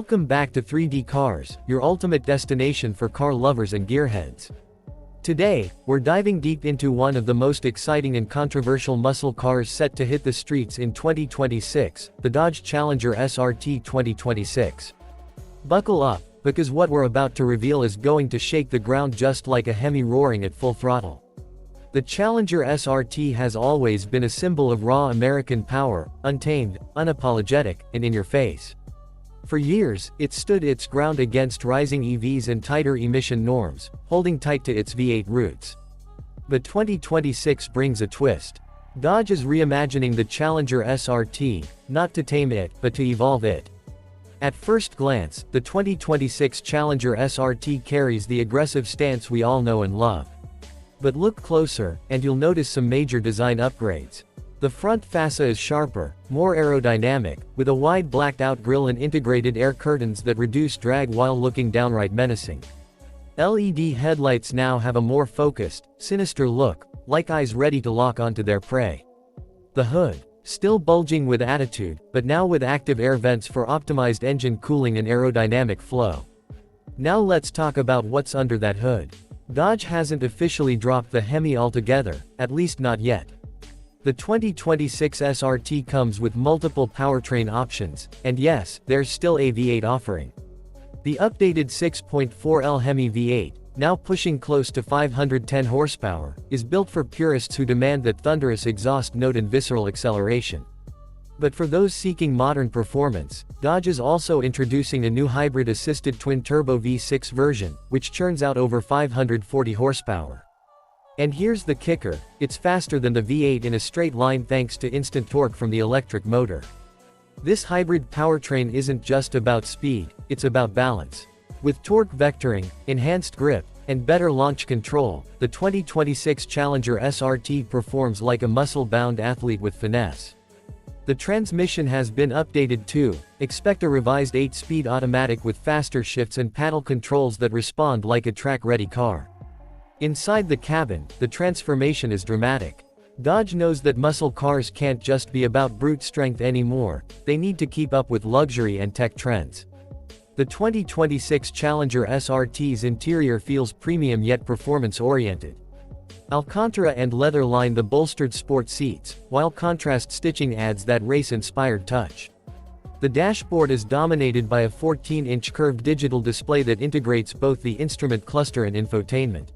Welcome back to 3D Cars, your ultimate destination for car lovers and gearheads. Today, we're diving deep into one of the most exciting and controversial muscle cars set to hit the streets in 2026, the Dodge Challenger SRT 2026. Buckle up, because what we're about to reveal is going to shake the ground just like a HEMI roaring at full throttle. The Challenger SRT has always been a symbol of raw American power, untamed, unapologetic, and in your face. For years, it stood its ground against rising EVs and tighter emission norms, holding tight to its V8 roots. But 2026 brings a twist. Dodge is reimagining the Challenger SRT, not to tame it, but to evolve it. At first glance, the 2026 Challenger SRT carries the aggressive stance we all know and love. But look closer, and you'll notice some major design upgrades. The front fascia is sharper, more aerodynamic, with a wide blacked-out grille and integrated air curtains that reduce drag while looking downright menacing. LED headlights now have a more focused, sinister look, like eyes ready to lock onto their prey. The hood, still bulging with attitude, but now with active air vents for optimized engine cooling and aerodynamic flow. Now let's talk about what's under that hood. Dodge hasn't officially dropped the HEMI altogether, at least not yet. The 2026 SRT comes with multiple powertrain options, and yes, there's still a V8 offering. The updated 6.4L HEMI V8, now pushing close to 510 horsepower, is built for purists who demand that thunderous exhaust note and visceral acceleration. But for those seeking modern performance, Dodge is also introducing a new hybrid-assisted twin-turbo V6 version, which churns out over 540 horsepower. And here's the kicker, it's faster than the V8 in a straight line thanks to instant torque from the electric motor. This hybrid powertrain isn't just about speed, it's about balance. With torque vectoring, enhanced grip, and better launch control, the 2026 Challenger SRT performs like a muscle-bound athlete with finesse. The transmission has been updated too. Expect a revised 8-speed automatic with faster shifts and paddle controls that respond like a track-ready car. Inside the cabin, the transformation is dramatic. Dodge knows that muscle cars can't just be about brute strength anymore, they need to keep up with luxury and tech trends. The 2026 Challenger SRT's interior feels premium yet performance-oriented. Alcantara and leather line the bolstered sport seats, while contrast stitching adds that race-inspired touch. The dashboard is dominated by a 14-inch curved digital display that integrates both the instrument cluster and infotainment.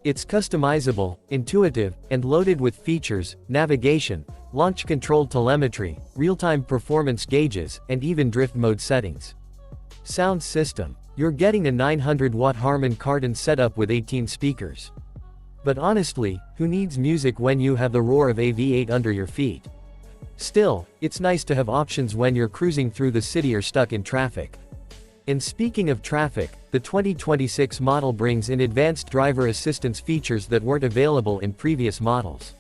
It's customizable, intuitive, and loaded with features, navigation, launch control telemetry, real-time performance gauges, and even drift mode settings. Sound system. You're getting a 900-watt Harman Kardon setup with 18 speakers. But honestly, who needs music when you have the roar of a V8 under your feet? Still, it's nice to have options when you're cruising through the city or stuck in traffic. And speaking of traffic, the 2026 model brings in advanced driver assistance features that weren't available in previous models.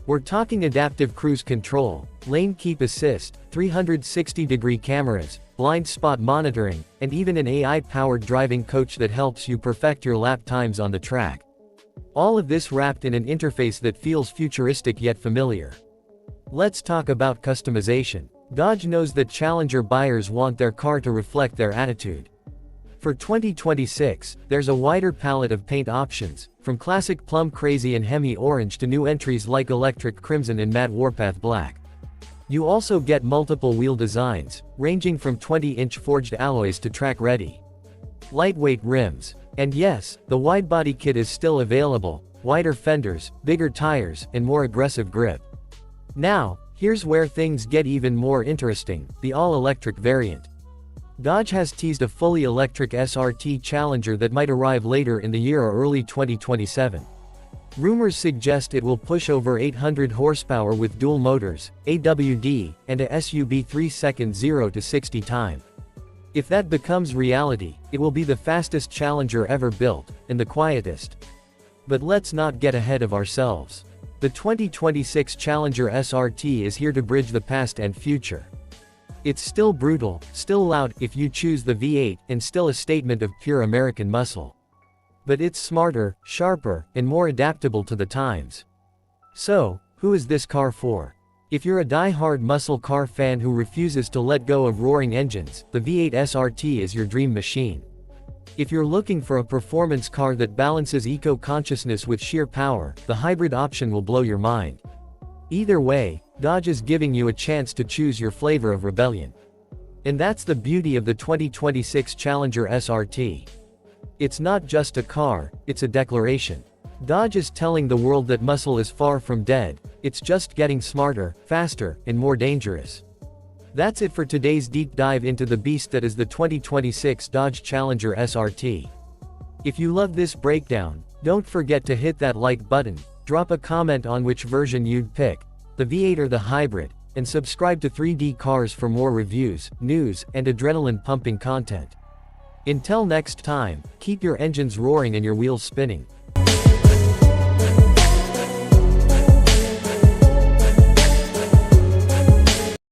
We're talking adaptive cruise control, lane keep assist, 360-degree cameras, blind spot monitoring, and even an AI-powered driving coach that helps you perfect your lap times on the track. All of this wrapped in an interface that feels futuristic yet familiar. Let's talk about customization. Dodge knows that Challenger buyers want their car to reflect their attitude. For 2026, there's a wider palette of paint options, from classic plum crazy and HEMI orange to new entries like electric crimson and matte warpath black. You also get multiple wheel designs, ranging from 20-inch forged alloys to track-ready. Lightweight rims. And yes, the wide-body kit is still available, wider fenders, bigger tires, and more aggressive grip. Now, here's where things get even more interesting, the all-electric variant. Dodge has teased a fully electric SRT Challenger that might arrive later in the year or early 2027. Rumors suggest it will push over 800 horsepower with dual motors, AWD, and a SUB 3-second 0 to 60 time. If that becomes reality, it will be the fastest Challenger ever built, and the quietest. But let's not get ahead of ourselves. The 2026 Challenger SRT is here to bridge the past and future. It's still brutal, still loud if you choose the V8, and still a statement of pure American muscle. But it's smarter, sharper, and more adaptable to the times. So, who is this car for? If you're a die-hard muscle car fan who refuses to let go of roaring engines, the V8 SRT is your dream machine. If you're looking for a performance car that balances eco-consciousness with sheer power, the hybrid option will blow your mind. Either way, Dodge is giving you a chance to choose your flavor of rebellion. And that's the beauty of the 2026 Challenger SRT. It's not just a car, it's a declaration. Dodge is telling the world that muscle is far from dead, it's just getting smarter, faster, and more dangerous. That's it for today's deep dive into the beast that is the 2026 Dodge Challenger SRT. If you love this breakdown, don't forget to hit that like button, drop a comment on which version you'd pick, the V8 or the hybrid, and subscribe to 3D Cars for more reviews, news, and adrenaline-pumping content. Until next time, keep your engines roaring and your wheels spinning.